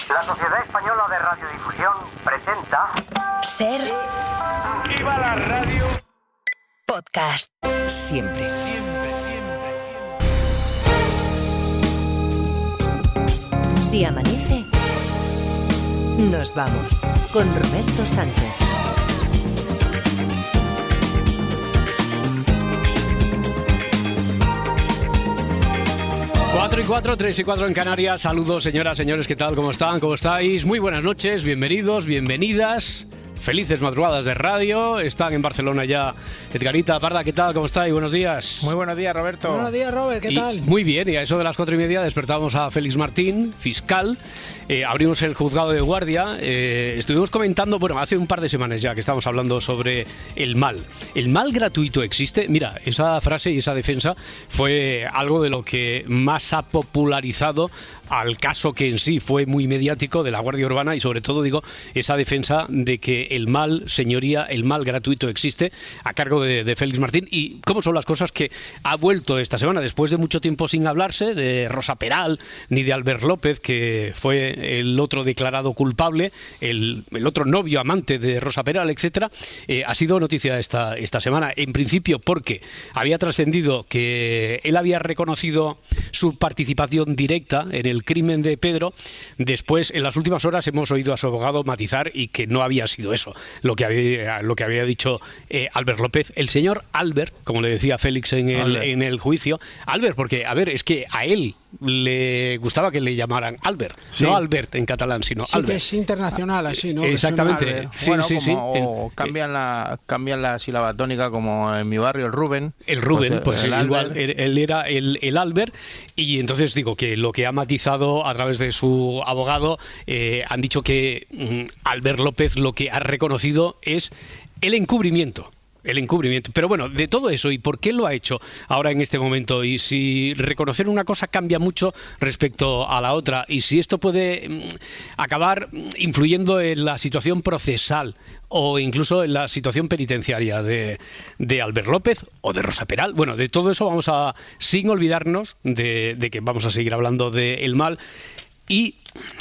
La Sociedad Española de Radiodifusión presenta... Ser... ¡Viva la radio! Podcast. Siempre. Si amanece, nos vamos con Roberto Sánchez. 4 y 4, 3 y 4 en Canarias. Saludos, señoras, señores, ¿qué tal? ¿Cómo están? ¿Cómo estáis? Muy buenas noches, bienvenidos, bienvenidas. Felices madrugadas de radio. Están en Barcelona ya Edgarita Parda, ¿qué tal? ¿Cómo estáis? Buenos días. Muy buenos días, Roberto. Buenos días, Robert, ¿qué tal? Muy bien, y a eso de las 4:30 despertamos a Félix Martín, fiscal. Abrimos el juzgado de guardia. Estuvimos comentando, bueno, hace un par de semanas ya que estamos hablando sobre el mal. ¿El mal gratuito existe? Mira, esa frase y esa defensa fue algo de lo que más ha popularizado al caso que en sí fue muy mediático de la Guardia Urbana y sobre todo, digo, esa defensa de que el mal, señoría, el mal gratuito existe a cargo de Félix Martín. Y cómo son las cosas que ha vuelto esta semana, después de mucho tiempo sin hablarse de Rosa Peral ni de Albert López, que fue el otro declarado culpable, el otro novio, amante de Rosa Peral, etcétera. Ha sido noticia esta semana, en principio porque había trascendido que él había reconocido su participación directa en el crimen de Pedro. Después, en las últimas horas, hemos oído a su abogado matizar y que no había sido eso lo que había dicho Albert López. El señor Albert, como le decía Félix en el juicio, Albert, porque, a ver, es que a él le gustaba que le llamaran Albert, sí. No Albert en catalán, sino sí, Albert. Que es internacional así, ¿no? Exactamente. Sí, bueno, sí, o cambian la sílaba tónica, como en mi barrio el Rubén. El Rubén, pues igual, él era el Albert. Y entonces digo que lo que ha matizado a través de su abogado, han dicho que Albert López lo que ha reconocido es el encubrimiento. El encubrimiento. Pero bueno, de todo eso y por qué lo ha hecho ahora en este momento, y si reconocer una cosa cambia mucho respecto a la otra, y si esto puede acabar influyendo en la situación procesal o incluso en la situación penitenciaria de Albert López o de Rosa Peral. Bueno, de todo eso vamos a, sin olvidarnos de que vamos a seguir hablando del mal. Y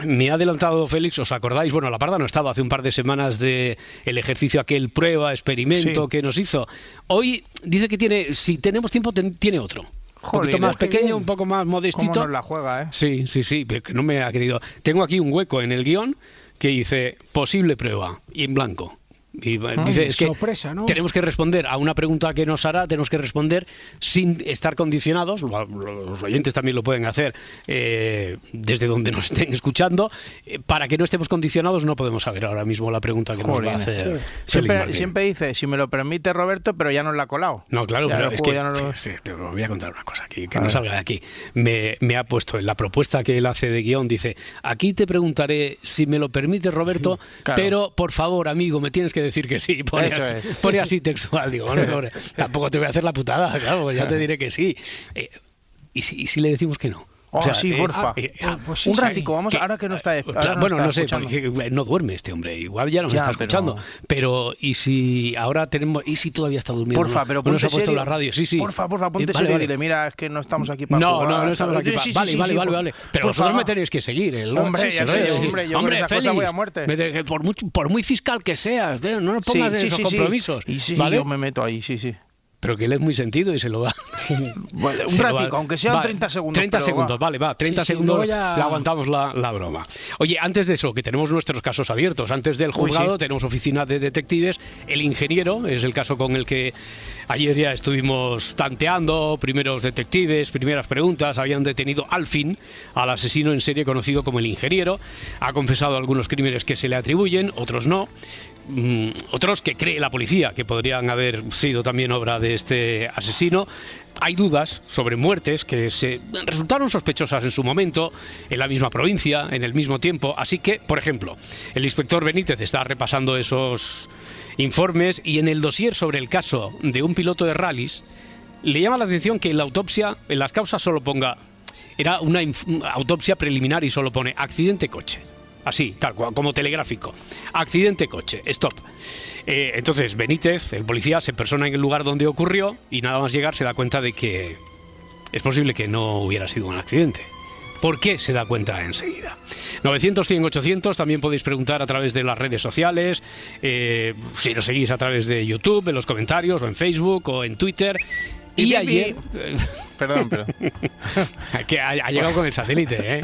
me ha adelantado Félix, ¿os acordáis? Bueno, la Parda no estaba hace un par de semanas de el ejercicio aquel experimento sí. que nos hizo. Hoy dice que tiene, si tenemos tiempo, tiene otro. Un poquito más pequeño, un poco más modestito. ¿Cómo nos la juega, eh? Sí, pero que no me ha querido. Tengo aquí un hueco en el guión que dice posible prueba y en blanco. Y dice, es que sorpresa, ¿no? Tenemos que responder a una pregunta que nos hará, tenemos que responder sin estar condicionados, los oyentes también lo pueden hacer desde donde nos estén escuchando, para que no estemos condicionados no podemos saber ahora mismo la pregunta que nos va a hacer Félix Martín. Siempre dice, si me lo permite Roberto, pero ya nos la ha colado. No, claro, pero es que te voy a contar una cosa aquí, que no salga de aquí. Me ha puesto en la propuesta que él hace de guión, dice, aquí te preguntaré si me lo permite Roberto, claro. Pero por favor, amigo, me tienes que decir que sí, pone así textual, digo, bueno, tampoco te voy a hacer la putada, claro, pues ya te diré que sí. ¿Y si le decimos que no? O sea, sí, porfa. Pues sí, un ratico, vamos, ahora que no está. Bueno, no sé, porque no duerme este hombre, igual ya nos está escuchando. Pero, ¿y si ahora tenemos, y si todavía está durmiendo? Porfa, pero ponte serio. Se ha puesto la radio, sí. Porfa, ponte serio y dile, mira, es que no estamos aquí para jugar. No estamos aquí para... Vale. Pero vosotros me tenéis que seguir. Hombre, Félix, voy a muerte. Por muy fiscal que seas, no nos pongas esos compromisos. Y sí, ¿vale? yo me meto ahí, sí. Pero que él es muy sentido y se lo da. Bueno, un ratico, aunque sean 30 segundos. 30 segundos, vale, 30 segundos, ya... le aguantamos la broma. Oye, antes de eso, que tenemos nuestros casos abiertos, antes del juzgado tenemos oficina de detectives, el ingeniero, es el caso con el que ayer ya estuvimos tanteando, primeros detectives, primeras preguntas, habían detenido al fin al asesino en serie conocido como el ingeniero, ha confesado algunos crímenes que se le atribuyen, otros no. Otros que cree la policía que podrían haber sido también obra de este asesino. Hay dudas sobre muertes que se resultaron sospechosas en su momento, en la misma provincia, en el mismo tiempo. Así que, por ejemplo, el inspector Benítez está repasando esos informes y en el dossier sobre el caso de un piloto de rallies le llama la atención que en la autopsia, en las causas solo ponga, era una autopsia preliminar y solo pone accidente coche. Así, tal cual, como telegráfico. Accidente coche, stop. Entonces Benítez, el policía, se persona en el lugar donde ocurrió y nada más llegar se da cuenta de que es posible que no hubiera sido un accidente. ¿Por qué se da cuenta enseguida? 900-100-800, también podéis preguntar a través de las redes sociales, si nos seguís a través de YouTube, en los comentarios, o en Facebook, o en Twitter. Y ayer... Perdón. que ha llegado con el satélite, ¿eh?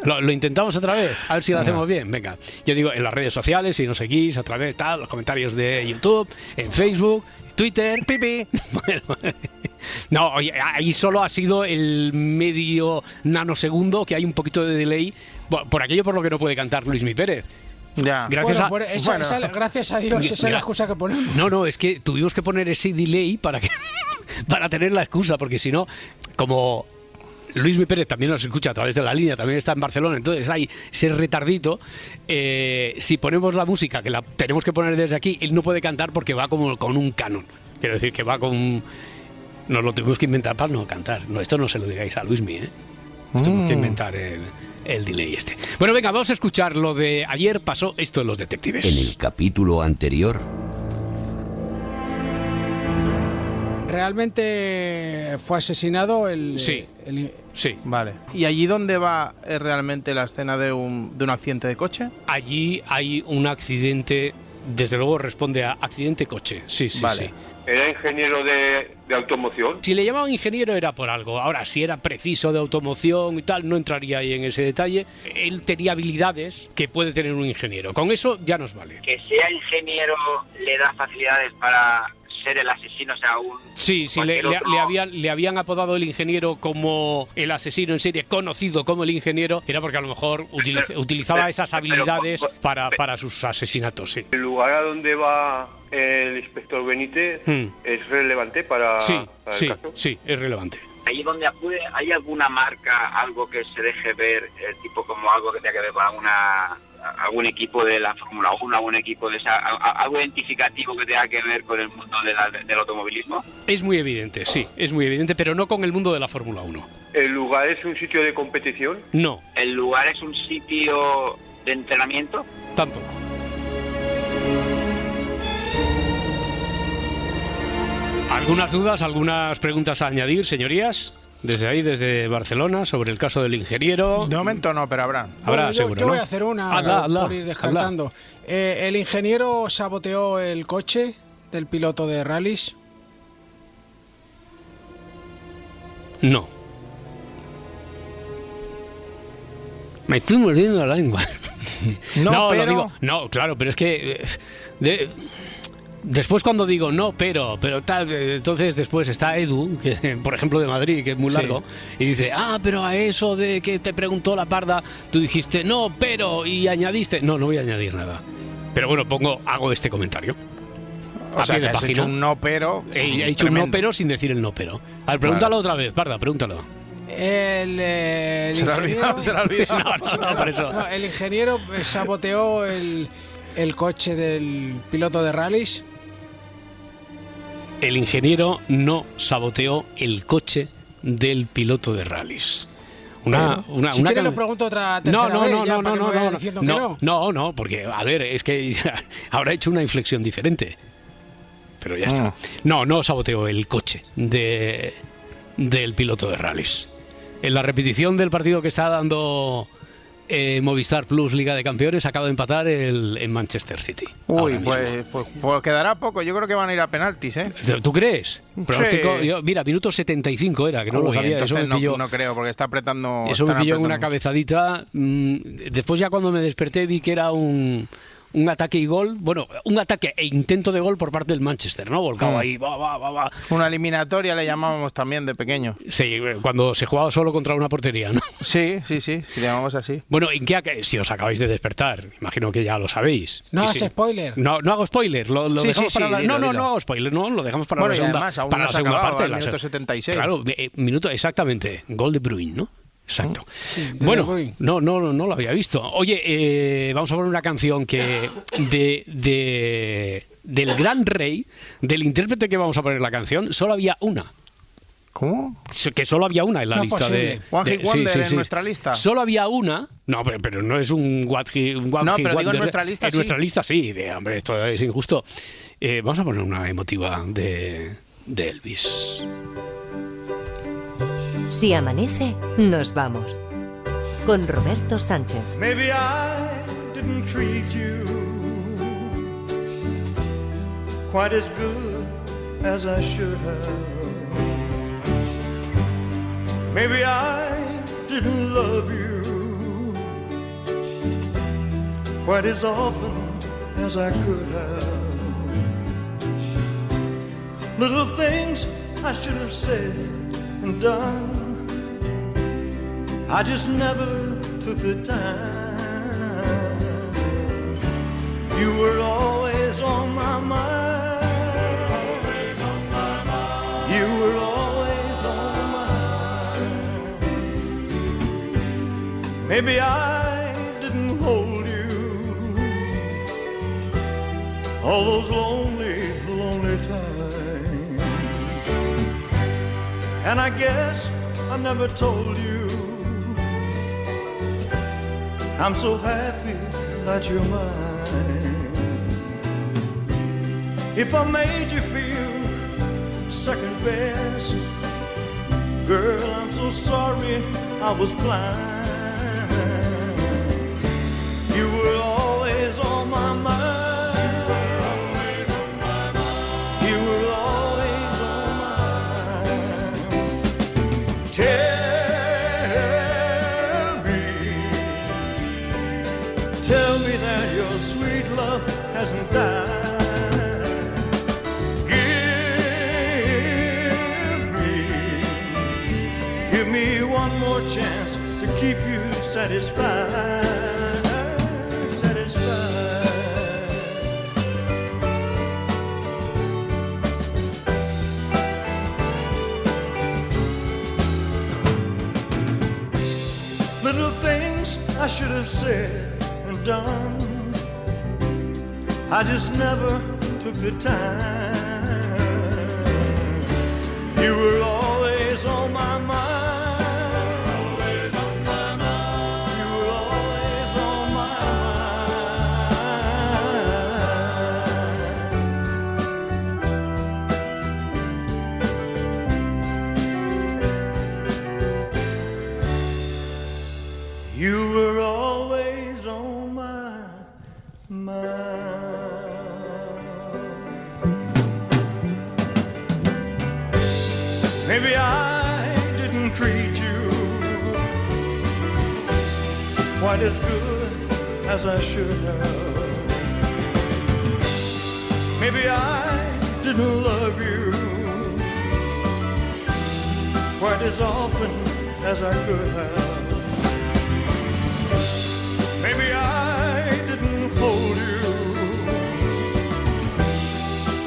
Lo intentamos otra vez, a ver si lo hacemos bien. Venga, yo digo en las redes sociales, si nos seguís a través de los comentarios de YouTube, en Facebook, Twitter. Pipi. Bueno, no, oye, ahí solo ha sido el medio nanosegundo que hay un poquito de delay por aquello por lo que no puede cantar Luismi Pérez. Ya. Gracias gracias a Dios, esa es la excusa que ponemos. No, es que tuvimos que poner ese delay para tener la excusa, porque si no, como Luismi Pérez también nos escucha a través de la línea, también está en Barcelona, entonces hay ese retardito. Si ponemos la música, que la tenemos que poner desde aquí, él no puede cantar porque va como con un canon. Quiero decir que va con... Nos lo tuvimos que inventar para no cantar. No, esto no se lo digáis a Luismi, ¿eh? Nos tuvimos que inventar el delay este. Bueno, venga, vamos a escuchar lo de ayer pasó esto de los detectives. En el capítulo anterior... ¿Realmente fue asesinado Sí. Sí. Vale. ¿Y allí dónde va realmente la escena de un accidente de coche? Allí hay un accidente, desde luego responde a accidente coche. Sí, vale. sí. Era ingeniero de automoción. Si le llamaban ingeniero era por algo. Ahora, si era preciso de automoción y tal, no entraría ahí en ese detalle. Él tenía habilidades que puede tener un ingeniero. Con eso ya nos vale. Que sea ingeniero le da facilidades para ser el asesino, o sea, Sí, le habían apodado el ingeniero como el asesino en serie, conocido como el ingeniero, era porque a lo mejor utilizaba esas habilidades para sus asesinatos, sí. El lugar a donde va el inspector Benítez es relevante para el caso. Sí, es relevante. Ahí donde acude, ¿hay alguna marca, algo que se deje ver, tipo como algo que tenga que ver con algún equipo de la Fórmula 1, algún equipo de algo identificativo que tenga que ver con el mundo del automovilismo? Es muy evidente, sí, es muy evidente, pero no con el mundo de la Fórmula 1. ¿El lugar es un sitio de competición? No. ¿El lugar es un sitio de entrenamiento? Tampoco. ¿Algunas dudas, algunas preguntas a añadir, señorías? Desde ahí, desde Barcelona, sobre el caso del ingeniero. De momento no, pero habrá. Bueno, seguro, yo ¿no? voy a hacer una por ir descartando. ¿El ingeniero saboteó el coche del piloto de rallies? No. Me estoy mordiendo la lengua. No, pero... lo digo. No, claro, pero es que... Después cuando digo no, pero tal, entonces después está Edu, que, por ejemplo de Madrid, que es muy largo, y dice, pero a eso de que te preguntó la Parda, tú dijiste no, pero, y añadiste, no voy a añadir nada. Pero bueno, hago este comentario. O sea, que has hecho un no, pero... He hecho un no, pero sin decir el no, pero. A ver, pregúntalo otra vez, Parda, pregúntalo. El se ingeniero... lo ha olvidado. No, por eso. No, el ingeniero saboteó el coche del piloto de rallies. El ingeniero no saboteó el coche del piloto de rallies. Si quieres lo pregunto otra tercera vez. No, porque, a ver, es que habrá hecho una inflexión diferente. Pero ya está. No saboteó el coche del piloto de rallies. En la repetición del partido que está dando Movistar Plus Liga de Campeones, acaba de empatar en Manchester City. Uy, pues quedará poco. Yo creo que van a ir a penaltis, ¿eh? ¿Tú crees? Pronóstico, Sí. Mira, minuto 75 era, que no lo sabía. Entonces Eso me pilló, no creo, porque está apretando... eso me pilló en una cabezadita. Después ya cuando me desperté vi que era un ataque y gol, bueno, un ataque e intento de gol por parte del Manchester, ¿no? Volcado ahí, va. Una eliminatoria le llamábamos también de pequeño. Sí, cuando se jugaba solo contra una portería, ¿no? Sí, le llamamos así. Bueno, si os acabáis de despertar, imagino que ya lo sabéis. No hagas spoiler. No hago spoiler, lo dejamos para la... Dilo. No hago spoiler, no, lo dejamos para la segunda, además, aún para no la se segunda acababa, parte. minuto 76. Claro, minuto, exactamente, gol de Bruin, ¿no? Exacto. Sí, Bueno, no lo había visto. Oye, vamos a poner una canción que del gran rey, del intérprete que vamos a poner la canción, solo había una. ¿Cómo? Que solo había una en la No lista posible. One Hit Wonder en nuestra lista. Solo había una. No, pero no es un One Hit No, pero digo Wonder. en nuestra lista en nuestra lista sí. Hombre, esto es injusto. Vamos a poner una emotiva de Elvis. Si amanece, nos vamos. con Roberto Sánchez. Maybe I didn't treat you quite as good as I should have. Maybe I didn't love you quite as often as I could have. Little things I should have said and done, I just never took the time. You were always on my mind. Always on my mind. You were always on my mind. Maybe I didn't hold you all those lonely, lonely times. And I guess I never told you I'm so happy that you're mine. If I made you feel second best, girl, I'm so sorry I was blind. You were always on my mind. You were always on my mind. Tell me that your sweet love hasn't died. Give me one more chance to keep you satisfied. Little things I should have said and done, I just never took the time. You were always on my mind. Always on my mind. You were always on my mind. You were always on my mind. Maybe I didn't treat you quite as good as I should have. Maybe I didn't love you quite as often as I could have. Maybe I didn't hold you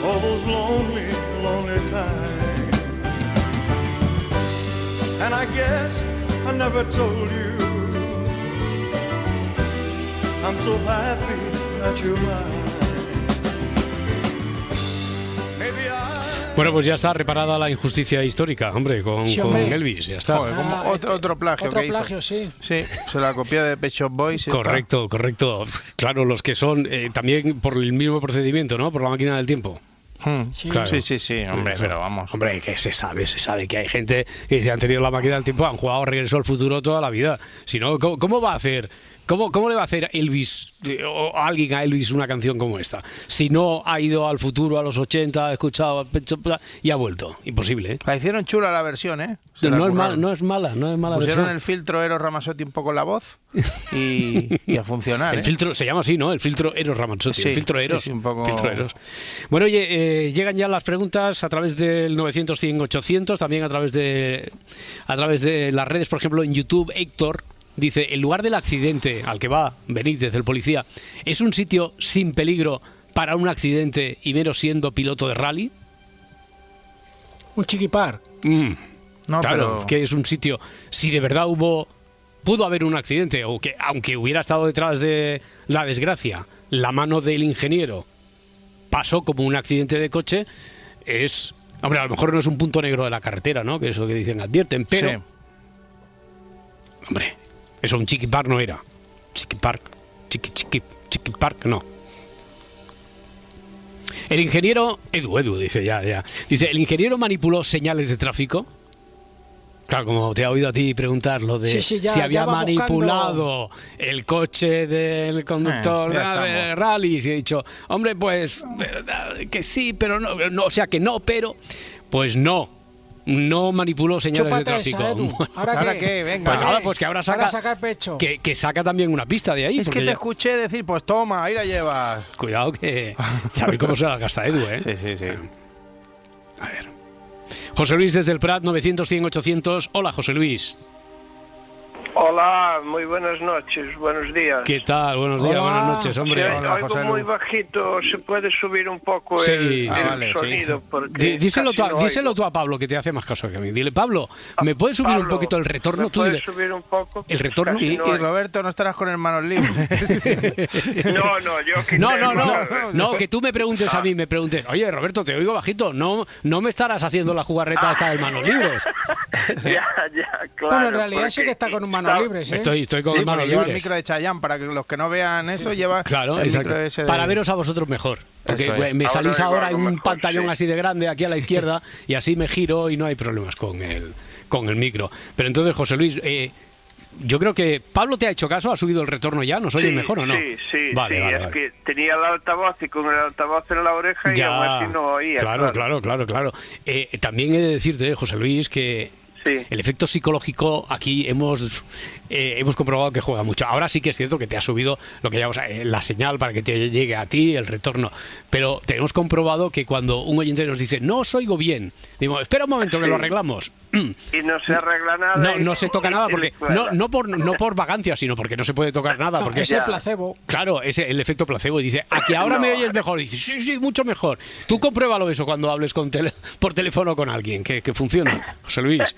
all those lonely, lonely times. And I guess I never told you I'm so happy that you're mine. Maybe I... Bueno, pues ya está reparada la injusticia histórica, hombre, con Elvis, ya está. Joder, como otro plagio otro que plagio, hizo. sí. Sí, se la copió de Pet Shop Boys. Correcto. Claro, los que son también por el mismo procedimiento, ¿no? Por la máquina del tiempo. Sí. Claro. Sí, hombre, pero vamos. Hombre, que se sabe que hay gente que han tenido la máquina del tiempo, han jugado Regreso al Futuro toda la vida. Si no, ¿cómo va a hacer? ¿Cómo le va a hacer Elvis o alguien a Elvis una canción como esta? Si no ha ido al futuro, a los 80, ha escuchado y ha vuelto. Imposible, ¿eh? La hicieron chula la versión, ¿eh? No es mala Pusieron versión. el filtro Eros Ramazzotti un poco en la voz y a funcionar. El filtro se llama así, ¿no? El filtro Eros Ramazzotti. Sí, el filtro Eros. Sí, un poco... Filtro Eros. Bueno, oye, llegan ya las preguntas a través del 900-100-800, también a través de las redes, por ejemplo, en YouTube. Héctor dice: el lugar del accidente al que va Benítez, el policía, ¿es un sitio sin peligro para un accidente y menos siendo piloto de rally? Un chiquipar. No, claro, pero... que es un sitio, si de verdad pudo haber un accidente, o que aunque hubiera estado detrás de la desgracia la mano del ingeniero, pasó como un accidente de coche, es... Hombre, a lo mejor no es un punto negro de la carretera, ¿no? Que es lo que dicen, advierten, pero... Sí. Hombre, eso un chiquipar no era. Chiquipark, no. El ingeniero... Edu, dice ya. Dice, ¿el ingeniero manipuló señales de tráfico? Claro, como te ha oído a ti preguntar lo de si había manipulado el coche del conductor de rallies, y he dicho, hombre, pues que sí, pero no, o sea que no, pero pues no manipuló señales de tráfico. Esa, ¿Ahora qué? Venga. Pues nada, pues que ahora saca pecho. Que saca también una pista de ahí. Es que te escuché decir, pues toma, ahí la llevas. Cuidado que sabes cómo se la gasta Edu, ¿eh? Sí. A ver. José Luis desde el Prat, 900-100-800. Hola, José Luis. Hola, muy buenas noches, buenos días. ¿Qué tal? Buenos días, buenas noches, hombre. Hola, oigo José muy bajito, ¿se puede subir un poco el sonido? Sí. Porque díselo tú a Pablo, que te hace más caso que a mí. Dile, Pablo, ¿me puedes subir un poquito el retorno? ¿Me puedes subir un poco? ¿El retorno? Y Roberto, ¿no estarás con manos libres? No, que tú me preguntes a mí, oye, Roberto, te oigo bajito, no me estarás haciendo la jugarreta hasta de manos libres. Ya, claro. Bueno, en realidad sí que está con manos libres, ¿eh? Estoy con manos libres. El micro de Chayanne, para que los que no vean eso, lleva el micro ese para veros a vosotros mejor. Porque me salís ahora en un pantallón así de grande aquí a la izquierda y así me giro y no hay problemas con el micro. Pero entonces, José Luis, yo creo que Pablo te ha hecho caso, ha subido el retorno ya, ¿nos oyes mejor o no? Sí. Vale. Que tenía el altavoz y con el altavoz en la oreja y aún así no oía. Claro. También he de decirte, José Luis, que el efecto psicológico aquí hemos comprobado que juega mucho. Ahora sí que es cierto que te ha subido lo que llamamos la señal para que te llegue a ti el retorno, pero tenemos comprobado que cuando un oyente nos dice no os oigo bien, digo, espera un momento que lo arreglamos. Y no se arregla nada. No se toca nada porque no por vagancia, sino porque no se puede tocar nada. Porque es el placebo. Claro, es el efecto placebo. Y dice, ¿a que ahora me oyes mejor? Y dice, sí, mucho mejor. Tú compruébalo eso cuando hables por teléfono con alguien, que funciona, José Luis.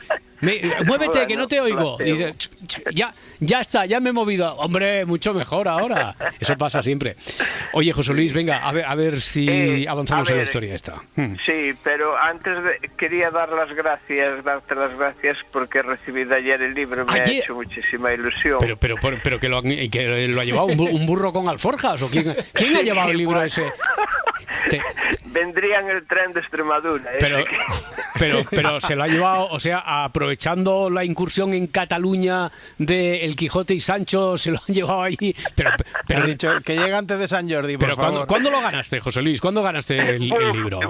Muévete, que no te oigo. Y dice, ya está, ya me he movido. Hombre, mucho mejor ahora. Eso pasa siempre. Oye, José Luis, venga, a ver si avanzamos en la historia esta. Sí, pero antes quería darte las gracias porque he recibido ayer el libro, me ha hecho muchísima ilusión. Pero que lo ha llevado un burro con alforjas, ¿o quién ha llevado el libro ese? Vendría en el tren de Extremadura. Pero se lo ha llevado, o sea, aprovechando la incursión en Cataluña de El Quijote y Sancho, se lo han llevado allí. Pero ha dicho que llega antes de San Jordi, por favor. ¿Cuándo lo ganaste, José Luis? ¿Cuándo ganaste el libro?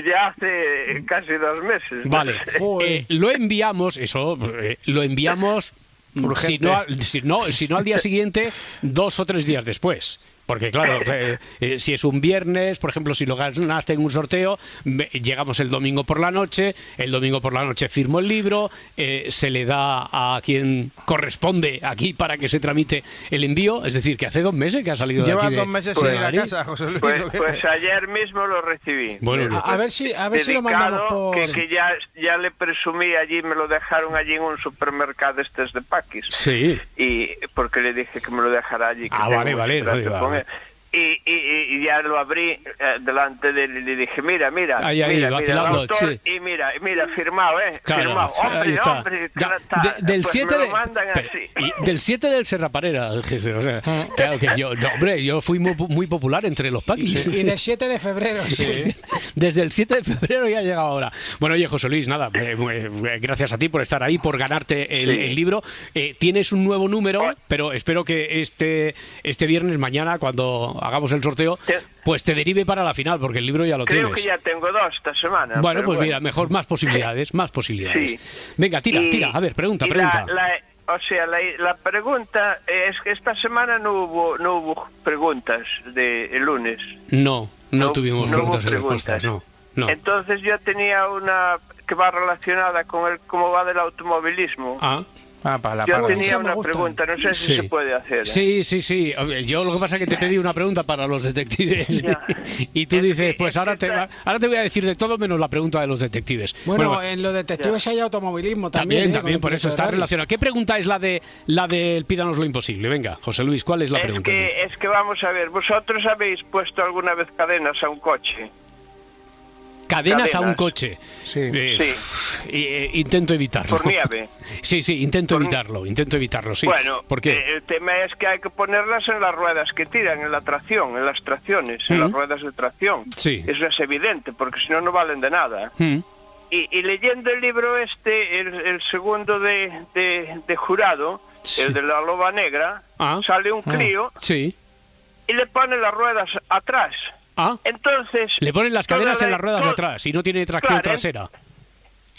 Ya hace casi 2 meses. Vale, lo enviamos, si no al día siguiente, 2 o 3 días después. Porque claro, si es un viernes, por ejemplo, si lo ganaste en un sorteo, llegamos el domingo por la noche firmo el libro, se le da a quien corresponde aquí para que se tramite el envío, es decir, que hace 2 meses que ha salido de aquí. Lleva 2 meses sin ir a casa, José Luis. Pues ayer mismo lo recibí. Bueno, a ver si lo mandamos por... Que ya le presumí allí, me lo dejaron allí en un supermercado de Paquis. Sí. Y porque le dije que me lo dejara allí. Vale. Y ya lo abrí delante de él y le dije, mira, vacilando, autor, y mira, firmado, claro, firmado. Ahí está. Del 7 del 7 del Serraparera, o sea, claro que yo fui muy popular entre los paquis. Y del 7 de febrero. Sí. Desde el 7 de febrero ya ha llegado ahora. Bueno, oye, José Luis, nada, gracias a ti por estar ahí, por ganarte el libro. Tienes un nuevo número, pero espero que este viernes, mañana, cuando hagamos el sorteo, pues te derive para la final, porque el libro ya lo tienes. Creo que ya tengo 2 esta semana. Bueno, pues mira, mejor más posibilidades. Sí. Venga, tira, a ver, pregunta. La pregunta es que esta semana no hubo preguntas de lunes. No tuvimos preguntas y respuestas, no. Entonces yo tenía una que va relacionada con cómo va del automovilismo. Yo tenía una pregunta, no sé si se puede hacer. Sí. Yo lo que pasa es que te pedí una pregunta para los detectives y tú dices, pues ahora te voy a decir de todo menos la pregunta de los detectives. Bueno, en los detectives hay automovilismo también. También, por eso está relacionado. ¿Qué pregunta es la del Pídanos lo imposible? Venga, José Luis, ¿cuál es la pregunta? Es que vamos a ver, ¿vosotros habéis puesto alguna vez cadenas a un coche? Cadenas a un coche. Sí. Intento evitarlo. ¿Por nieve? Sí, intento evitarlo, sí. Bueno, ¿por qué? El tema es que hay que ponerlas en las ruedas que tiran, en la tracción, en las tracciones, en las ruedas de tracción. Sí. Eso es evidente, porque si no, no valen de nada. Y leyendo el libro el segundo de Jurado, sí, el de la Loba Negra, sale un crío sí, y le pone las ruedas atrás. Entonces le ponen las cadenas en las ruedas de atrás y no tiene tracción trasera.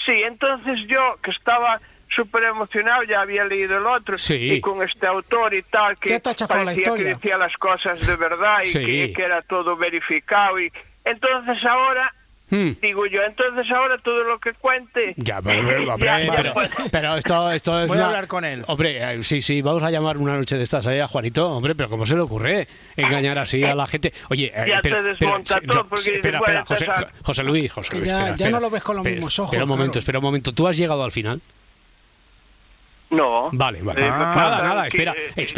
Sí, entonces yo, que estaba súper emocionado, ya había leído el otro, sí, y con este autor y tal, que parecía que decía las cosas de verdad y sí, que era todo verificado. Y entonces ahora... Digo yo, entonces ahora todo lo que cuente... Ya, pero esto es Voy a hablar con él. Hombre, sí, vamos a llamar una noche de estas a Juanito, hombre, pero ¿cómo se le ocurre engañar así a la gente? Oye, ya te desmonta todo porque... Espera, José Luis, ya no lo ves con los mismos ojos. Espera un momento, ¿tú has llegado al final? No. Vale. Nada, espérate. Es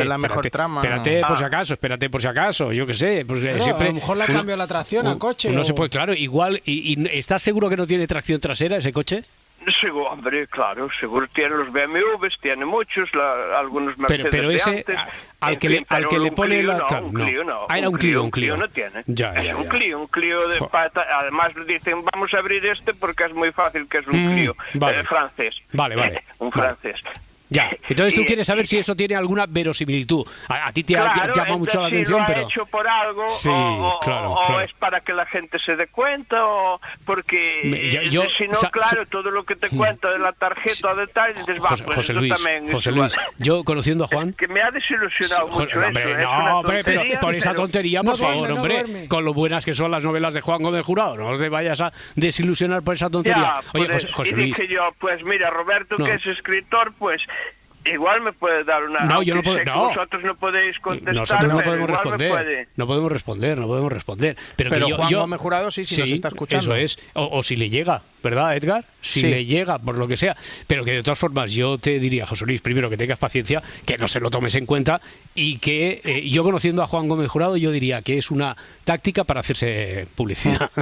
la mejor trama. Espérate por si acaso, yo qué sé. Pues siempre, a lo mejor le ha cambiado la tracción al coche. No se puede, claro, igual. ¿Y estás seguro que no tiene tracción trasera ese coche? Seguro, hombre, claro, seguro tiene los BMWs, tiene muchos, algunos Mercedes. Pero ese, de antes, al que le pone Clio, la... un Clio no. Era un Clio. No tiene. Ya. Un Clio de pata. Además le dicen, vamos a abrir porque es muy fácil, que es un Clio francés. Vale. Un francés. Ya, entonces tú quieres saber si eso tiene alguna verosimilitud. A ti te llama mucho la atención, si pero... lo ha hecho por algo, sí, claro. O es para que la gente se dé cuenta, o porque si no, todo lo que te cuenta de la tarjeta o de tal, dices, José Luis, yo conociendo a Juan... Que me ha desilusionado mucho pero por esa tontería, por favor, hombre, con lo buenas que son las novelas de Juan Gómez Jurado, no te vayas a desilusionar por esa tontería. Oye, José Luis... Y dije yo, pues mira, Roberto, que es escritor, pues... Igual me puede dar una... No, yo no puedo... No. Vosotros no podéis contestar. Nosotros no podemos responder. No podemos responder. Pero Juan Gómez Jurado sí nos está escuchando. Eso es. O si le llega, ¿verdad, Edgar? Si le llega, por lo que sea. Pero que de todas formas yo te diría, José Luis, primero que tengas paciencia, que no se lo tomes en cuenta y que yo conociendo a Juan Gómez Jurado yo diría que es una táctica para hacerse publicidad.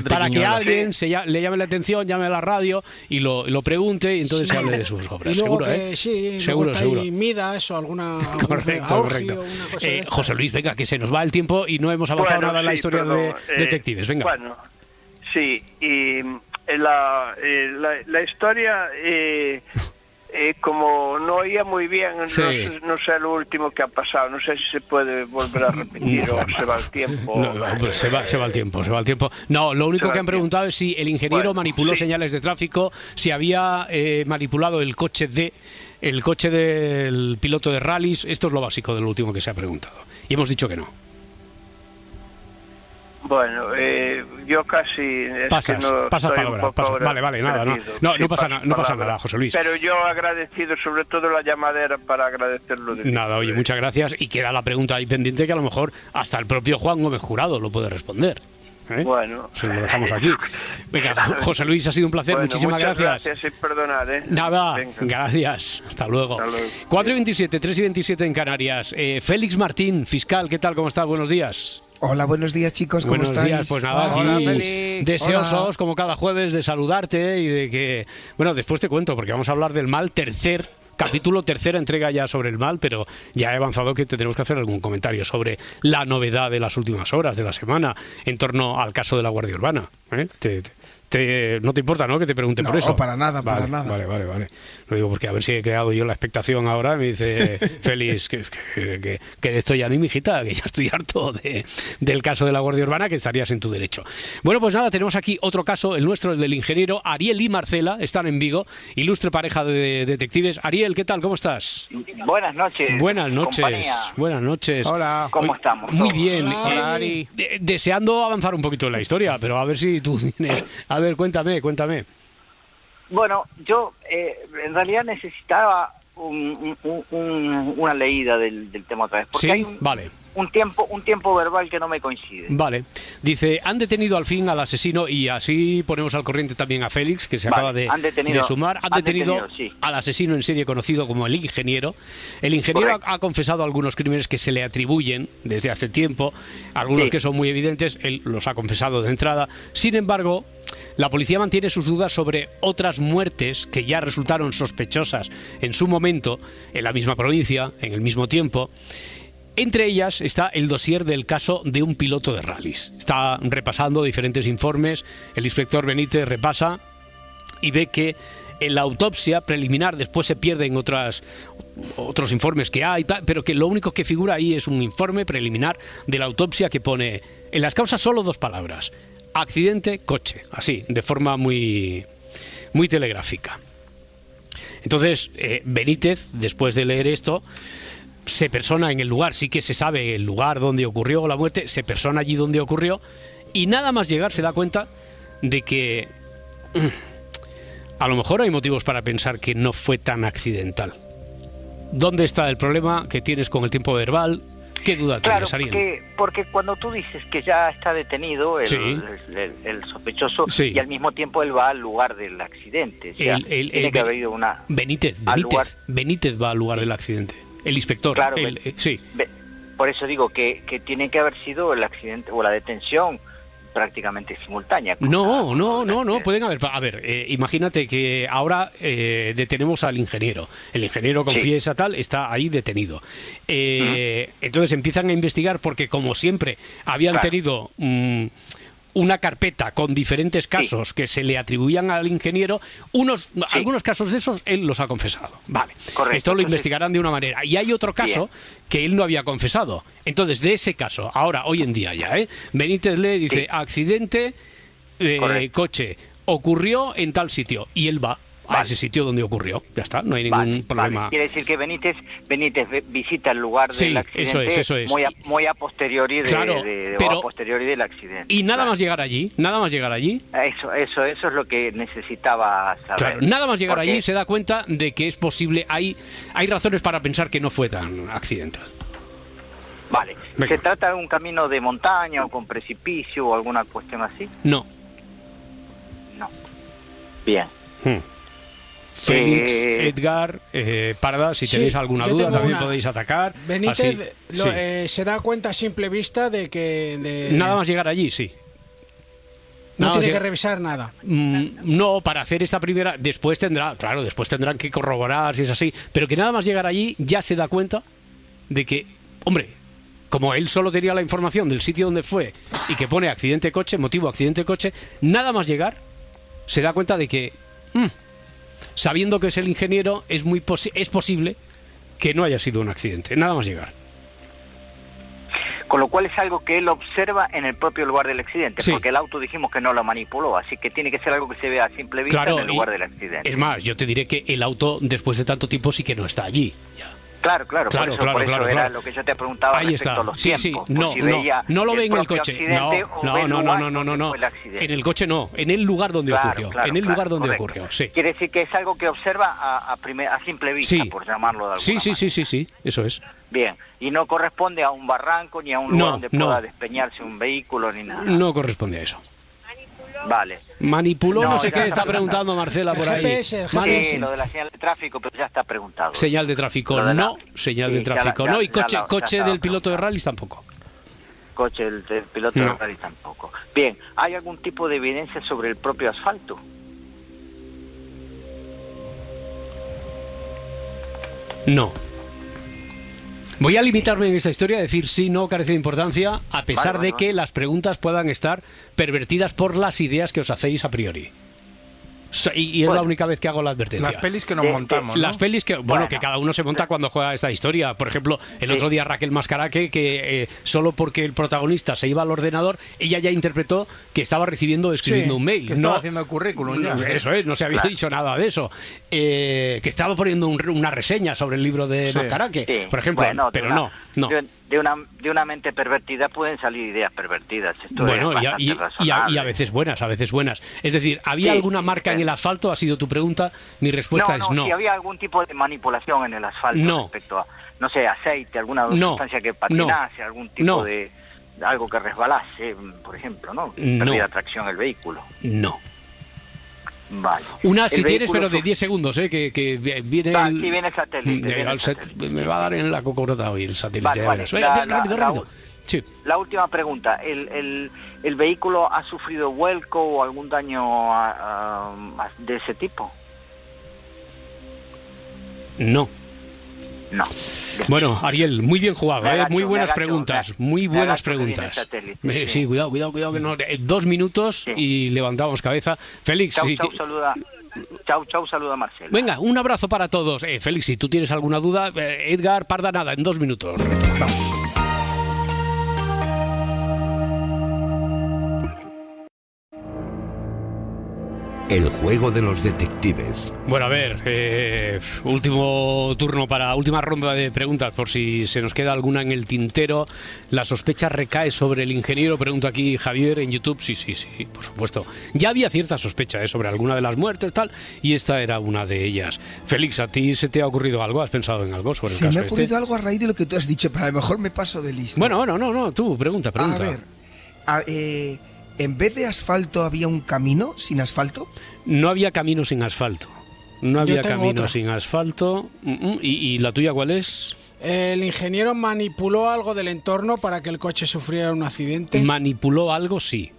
Para que alguien le llame la atención, llame a la radio y lo pregunte y entonces se hable de sus obras. Y luego seguro, que, seguro. Midas o alguna... Correcto. José Luis, venga, que se nos va el tiempo y no hemos avanzado nada en la historia de detectives. Venga. Bueno, sí, y la historia... como no oía muy bien, no sé lo último que ha pasado, no sé si se puede volver a repetir o se va el tiempo. No, se va el tiempo. No, lo único que han preguntado es si el ingeniero manipuló señales de tráfico, si había manipulado el coche del piloto de rallies. Esto es lo básico de lo último que se ha preguntado. Y hemos dicho que no. Bueno, yo casi... Pasas palabra. Vale, nada. No pasa nada, José Luis. Pero yo agradecido, sobre todo la llamadera, para agradecerlo. Nada, oye, muchas gracias. Y queda la pregunta ahí pendiente que a lo mejor hasta el propio Juan Gómez Jurado lo puede responder. Bueno, se lo dejamos aquí. Venga, José Luis, ha sido un placer. Muchísimas gracias. Gracias y perdonad, Nada, gracias. Hasta luego. 4:27, 3:27 en Canarias. Félix Martín, fiscal, ¿qué tal? ¿Cómo estás? Buenos días. Hola, buenos días, chicos, ¿cómo estáis? Buenos días, pues nada, aquí deseosos, como cada jueves, de saludarte y de que... Bueno, después te cuento, porque vamos a hablar del mal, tercera entrega ya sobre el mal, pero ya he avanzado que tendremos que hacer algún comentario sobre la novedad de las últimas horas de la semana en torno al caso de la Guardia Urbana. No te importa, ¿no?, que te pregunte por eso. No, para nada. Vale. Lo digo porque a ver si he creado yo la expectación ahora. Me dice Félix que de esto ya ni mi hijita, que ya estoy harto del caso de la Guardia Urbana, que estarías en tu derecho. Bueno, pues nada, tenemos aquí otro caso, el nuestro, el del ingeniero. Ariel y Marcela están en Vigo, ilustre pareja de detectives. Ariel, ¿qué tal? ¿Cómo estás? Buenas noches. Buenas noches. Hola. ¿Cómo estamos? Muy bien. Hola, Ari. Deseando avanzar un poquito en la historia, pero a ver si tú tienes... A ver, cuéntame. Bueno, yo en realidad necesitaba una leída del tema otra vez, porque hay un tiempo verbal que no me coincide. Vale. Dice, han detenido al fin al asesino, y así ponemos al corriente también a Félix, que se acaba de sumar. Han detenido al asesino en serie conocido como el ingeniero. El ingeniero ha confesado algunos crímenes que se le atribuyen desde hace tiempo, algunos que son muy evidentes, él los ha confesado de entrada. Sin embargo, la policía mantiene sus dudas sobre otras muertes que ya resultaron sospechosas en su momento, en la misma provincia, en el mismo tiempo. Entre ellas está el dossier del caso de un piloto de rallies. Está repasando diferentes informes, el inspector Benítez repasa y ve que en la autopsia preliminar, después se pierden otros informes que hay, pero que lo único que figura ahí es un informe preliminar de la autopsia que pone en las causas solo 2 palabras: accidente, coche, así, de forma muy, muy telegráfica. Entonces, Benítez, después de leer esto, se persona en el lugar, sí que se sabe el lugar donde ocurrió la muerte, se persona allí donde ocurrió, y nada más llegar se da cuenta de que a lo mejor hay motivos para pensar que no fue tan accidental. ¿Dónde está el problema que tienes con el tiempo verbal? ¿Qué duda tienes, Ariel? Porque cuando tú dices que ya está detenido el sospechoso, y al mismo tiempo él va al lugar del accidente, o sea, tiene que haber ido una... Benítez va al lugar del accidente. El inspector. Claro, sí. Por eso digo que tiene que haber sido el accidente o la detención prácticamente simultánea. No, pueden haber... A ver, imagínate que ahora detenemos al ingeniero. El ingeniero confiesa tal, está ahí detenido. Entonces empiezan a investigar porque, como siempre, habían tenido... una carpeta con diferentes casos que se le atribuían al ingeniero, algunos casos de esos él los ha confesado. Vale. Correcto. Esto lo investigarán de una manera. Y hay otro caso que él no había confesado. Entonces, de ese caso, ahora, hoy en día ya, Benítez le dice, accidente, coche, ocurrió en tal sitio. Y él va a ese sitio donde ocurrió. Ya está, no hay ningún problema. Quiere decir que Benítez visita el lugar del accidente eso es. Muy a posteriori a posteriori del accidente. Y nada más llegar allí. Eso es lo que necesitaba saber. Claro, nada más llegar allí se da cuenta de que es posible, hay razones para pensar que no fue tan accidental. Vale. ¿Se trata de un camino de montaña o con precipicio o alguna cuestión así? No. Bien. Félix, Edgar, Parda, si tenéis alguna duda también podéis atacar. Benítez se da cuenta a simple vista de que... Nada más llegar allí, sí. No tiene que revisar nada. No, para hacer esta primera... Después tendrán que corroborar si es así. Pero que nada más llegar allí ya se da cuenta de que, hombre, como él solo tenía la información del sitio donde fue y que pone accidente coche, motivo accidente coche, nada más llegar se da cuenta de que... sabiendo que es el ingeniero, es posible que no haya sido un accidente, nada más llegar. Con lo cual es algo que él observa en el propio lugar del accidente, porque el auto dijimos que no lo manipuló, así que tiene que ser algo que se vea a simple vista en el lugar del accidente. Es más, yo te diré que el auto, después de tanto tiempo, sí que no está allí. Ya. Claro, por eso era lo que yo te preguntaba. Ahí respecto está. a los tiempos. No lo ve en el coche. No. En el coche no, en el lugar donde ocurrió. Ocurrió, sí. Quiere decir que es algo que observa a simple vista, por llamarlo de alguna manera. Sí, eso es. Bien, y no corresponde a un barranco ni a un lugar donde pueda despeñarse un vehículo ni nada. No corresponde a eso. Vale. Manipuló, no sé qué está preguntando Marcela por ahí. Sí, lo de la señal de tráfico, pero ya está preguntado. Señal de tráfico no, y coche del piloto de rallies tampoco. Coche del piloto de rallies tampoco. Bien, ¿hay algún tipo de evidencia sobre el propio asfalto? No. Voy a limitarme en esta historia a decir sí, no, carece de importancia, a pesar de que las preguntas puedan estar pervertidas por las ideas que os hacéis a priori. Y es la única vez que hago la advertencia. Las pelis que nos montamos, ¿no? Las pelis que cada uno se monta cuando juega esta historia. Por ejemplo, el otro día Raquel Mascaraque, que solo porque el protagonista se iba al ordenador, ella ya interpretó que estaba escribiendo un mail. Que estaba haciendo el currículum ya. Eso es, no se había dicho nada de eso. Que estaba poniendo una reseña sobre el libro de Mascaraque, por ejemplo. Pero no. De una mente pervertida pueden salir ideas pervertidas. Esto y a veces buenas, Es decir, ¿había alguna marca en el asfalto? ¿Ha sido tu pregunta? Mi respuesta es no. Si había algún tipo de manipulación en el asfalto respecto a, no sé, aceite, alguna sustancia que patinase, algún tipo de algo que resbalase, por ejemplo, ¿no? Pérdida de tracción el vehículo. No. Vale. Una si tienes, pero de 10 segundos, que viene aquí viene el satélite. Me va a dar en la cocorota hoy el satélite. Rápido. Sí. La última pregunta. ¿El vehículo ha sufrido vuelco o algún daño de ese tipo? No. No. Bueno, Ariel, muy bien jugado, muy buenas preguntas, muy buenas preguntas. Sí, cuidado, que no. 2 minutos y levantamos cabeza. Félix, Chau, saluda a Marcelo. Venga, un abrazo para todos. Félix, si tú tienes alguna duda, Edgar, parda nada, en 2 minutos. Vamos. El juego de los detectives. Bueno, a ver, última ronda de preguntas, por si se nos queda alguna en el tintero. La sospecha recae sobre el ingeniero, pregunta aquí Javier en YouTube. Sí, por supuesto. Ya había cierta sospecha sobre alguna de las muertes, tal, y esta era una de ellas. Félix, ¿a ti se te ha ocurrido algo? ¿Has pensado en algo sobre el caso me ha ocurrido algo a raíz de lo que tú has dicho, pero a lo mejor me paso de lista. Bueno, no, tú, pregunta. A ver, ¿en vez de asfalto había un camino sin asfalto? No había camino sin asfalto. Sin asfalto. ¿Y la tuya cuál es? El ingeniero manipuló algo del entorno para que el coche sufriera un accidente. Manipuló algo, sí.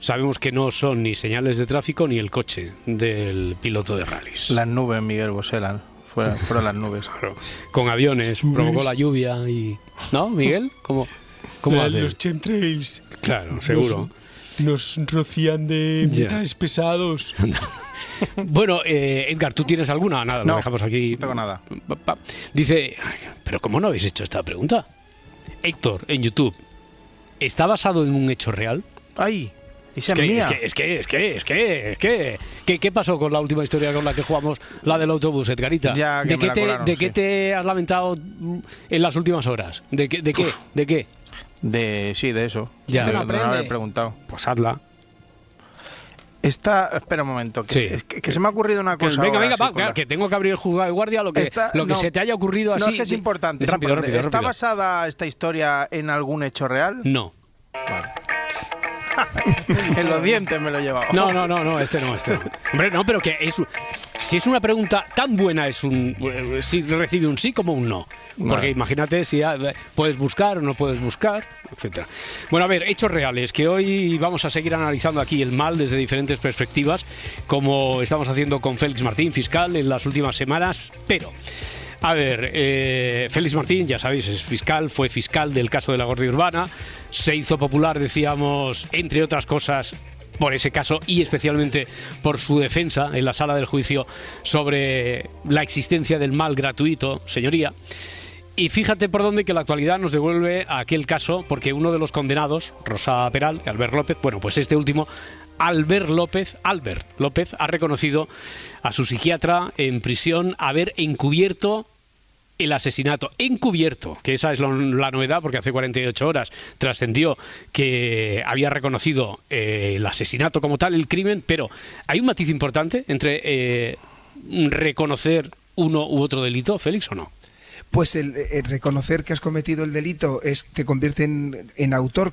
Sabemos que no son ni señales de tráfico ni el coche del piloto de rallies. Las nubes, Miguel Bosé, fueron las nubes. Claro. Con aviones, provocó la lluvia y... ¿No, Miguel? ¿Cómo hace? Los chemtrails. Claro, seguro. Nos rocían de metales pesados. Bueno, Edgar, ¿tú tienes alguna? Nada, lo dejamos aquí. No tengo nada. Dice, ¿pero cómo no habéis hecho esta pregunta? Héctor, en YouTube, ¿está basado en un hecho real? ¡Ay! Es que. ¿Qué pasó con la última historia con la que jugamos, la del autobús, Edgarita? ¿De qué te has lamentado en las últimas horas? ¿De qué? De eso. Ya, no haber preguntado. Pues hazla. Espera un momento, que se me ha ocurrido una cosa. Venga, que tengo que abrir el juzgado de guardia, lo que se te haya ocurrido así. No, es que es importante. Rápido. ¿Está basada esta historia en algún hecho real? No. Vale. En los dientes me lo he llevado. No, este no. Hombre, no, pero que si es una pregunta tan buena, si recibe un sí como un no. Porque imagínate si puedes buscar o no puedes buscar, etcétera. Bueno, a ver, hechos reales, que hoy vamos a seguir analizando aquí el mal desde diferentes perspectivas, como estamos haciendo con Félix Martín, fiscal, en las últimas semanas, pero... A ver, Félix Martín, ya sabéis, fue fiscal del caso de la Guardia Urbana, se hizo popular, decíamos, entre otras cosas, por ese caso y especialmente por su defensa en la sala del juicio sobre la existencia del mal gratuito, señoría. Y fíjate por dónde que la actualidad nos devuelve a aquel caso, porque uno de los condenados, Rosa Peral, Albert López, bueno, pues este último... Albert López ha reconocido a su psiquiatra en prisión haber encubierto el asesinato. Encubierto, que esa es la novedad, porque hace 48 horas trascendió que había reconocido el asesinato como tal, el crimen, pero hay un matiz importante entre reconocer uno u otro delito, Félix, ¿o no? Pues el reconocer que has cometido el delito te convierte en autor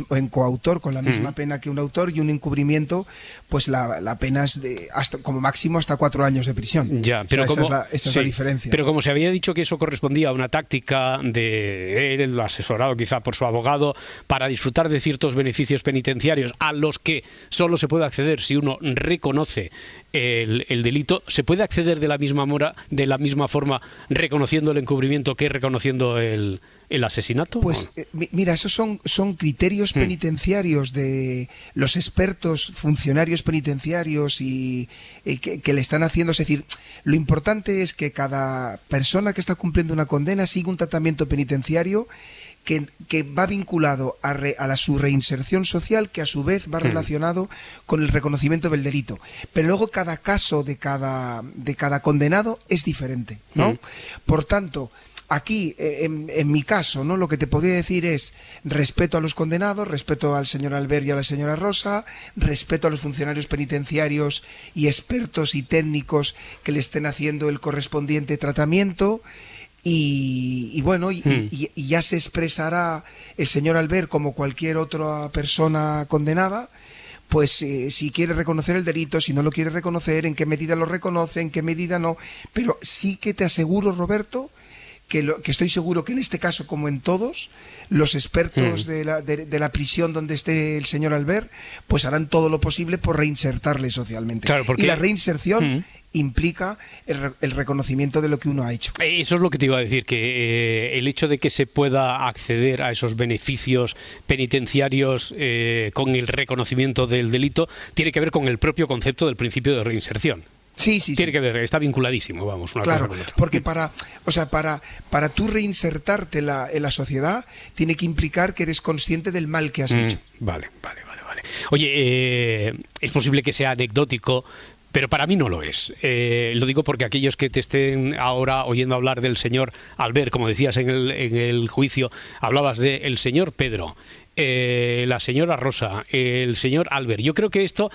en coautor con la misma pena que un autor, y un encubrimiento, pues la pena es como máximo hasta 4 años de prisión. Ya, pero esa es la diferencia. Pero como se había dicho que eso correspondía a una táctica de él, asesorado quizá por su abogado, para disfrutar de ciertos beneficios penitenciarios a los que solo se puede acceder si uno reconoce el delito, ¿se puede acceder de la misma forma reconociendo el encubrimiento que reconociendo el asesinato? Pues mira, esos son criterios penitenciarios de los expertos funcionarios penitenciarios y que le están haciendo. Es decir, lo importante es que cada persona que está cumpliendo una condena siga un tratamiento penitenciario que va vinculado a su reinserción social, que a su vez va relacionado con el reconocimiento del delito. Pero luego cada caso de cada condenado es diferente, ¿no? Por tanto, aquí, en mi caso, ¿no? Lo que te podría decir es respeto a los condenados, respeto al señor Albert y a la señora Rosa, respeto a los funcionarios penitenciarios y expertos y técnicos que le estén haciendo el correspondiente tratamiento. Y bueno, y ya se expresará el señor Albert como cualquier otra persona condenada, pues si quiere reconocer el delito, si no lo quiere reconocer, en qué medida lo reconoce, en qué medida no. Pero sí que te aseguro, Roberto, que estoy seguro que en este caso, como en todos, los expertos de la prisión donde esté el señor Albert, pues harán todo lo posible por reinsertarle socialmente. Claro, porque... Y la reinserción implica el reconocimiento de lo que uno ha hecho. Eso es lo que te iba a decir, que el hecho de que se pueda acceder a esos beneficios penitenciarios con el reconocimiento del delito tiene que ver con el propio concepto del principio de reinserción. Sí. Tiene que ver, está vinculadísimo, vamos, una claro, cosa con otra. Porque para tú reinsertarte en la sociedad tiene que implicar que eres consciente del mal que has hecho. Vale. Oye, es posible que sea anecdótico, pero para mí no lo es. Lo digo porque aquellos que te estén ahora oyendo hablar del señor Albert, como decías en el juicio, hablabas de el señor Pedro, la señora Rosa, el señor Albert. Yo creo que esto,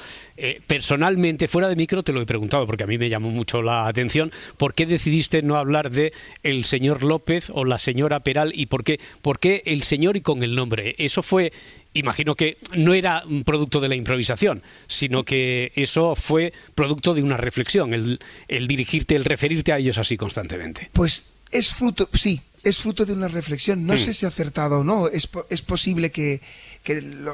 personalmente, fuera de micro, te lo he preguntado, porque a mí me llamó mucho la atención. ¿Por qué decidiste no hablar de el señor López o la señora Peral? ¿Y por qué el señor y con el nombre? Eso fue... Imagino que no era un producto de la improvisación, sino que eso fue producto de una reflexión, el dirigirte, el referirte a ellos así constantemente. Pues es fruto de una reflexión. No sé si acertado o no. Es posible que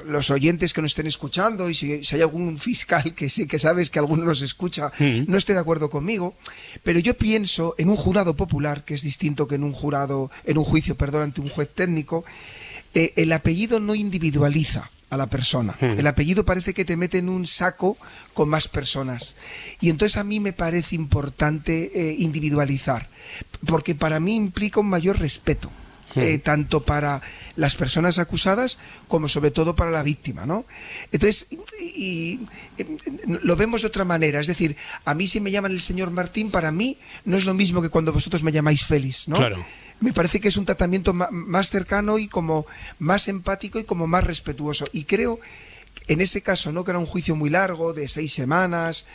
los oyentes que nos estén escuchando, y si hay algún fiscal que sí que sabes que alguno los escucha, no esté de acuerdo conmigo, pero yo pienso en un jurado popular, que es distinto que en un juicio ante un juez técnico. El apellido no individualiza a la persona. El apellido parece que te mete en un saco con más personas. Y entonces a mí me parece importante individualizar, porque para mí implica un mayor respeto. Tanto para las personas acusadas como sobre todo para la víctima, ¿no? Entonces, lo vemos de otra manera. Es decir, a mí si me llaman el señor Martín, para mí no es lo mismo que cuando vosotros me llamáis Félix, ¿no? Claro. Me parece que es un tratamiento más cercano y como más empático y como más respetuoso. Y creo, en ese caso, ¿no?, que era un juicio muy largo, de 6 semanas,